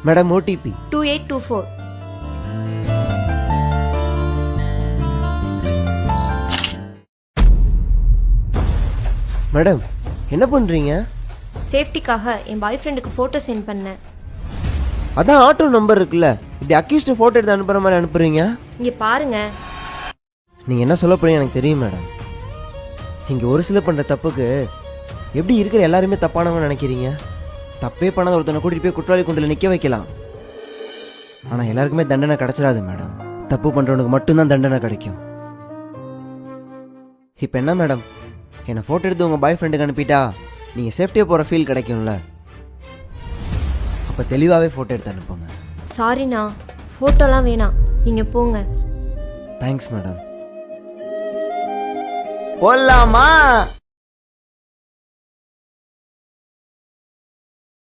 Madam OTP 2824. Madam என்ன பண்றீங்க? சேஃப்டிக்காக என் பாய் ஃப்ரெண்டுக்கு ஃபோட்டோ சென்ட் பண்ணேன். அதான் ஆட்டோ நம்பர் இருக்குல்ல, இப்படி அக்யூஸ்ட் போட்டோ எடுத்து அனுப்புற மாதிரி அனுப்புறீங்க. இங்க பாருங்க. நீங்க என்ன சொல்ல போறீங்க எனக்கு தெரியும் மேடம். இங்க ஒரு சில பண்ற தப்புக்கு எப்படி இருக்கிற எல்லாருமே தப்பானவங்க நினைக்கிறீங்க? தப்பே பண்ணாத ஒருத்தனை கூட்டிட்டு போய் குற்றவாளி குண்டில் நிக்க வைக்கலாம். ஆனா எல்லாருக்குமே தண்டனை கிடைச்சிடாது மேடம். தப்பு பண்றவனுக்கு மட்டும்தான் தண்டனை கிடைக்கும். இப்ப என்ன மேடம், என்னை போட்டோ எடுத்து உங்க பாய் ஃப்ரெண்டுக்கு அனுப்பிட்டா நீங்க சேஃப்டியா போற ஃபீல் கிடைக்கும்ல? அப்ப தெளிவாவே போட்டோ எடுத்து அனுப்புங்க. சாரிண்ணா, ஃபோட்டோலாம் வேணாம், நீங்க போங்க. Thanks madam. போலாமா?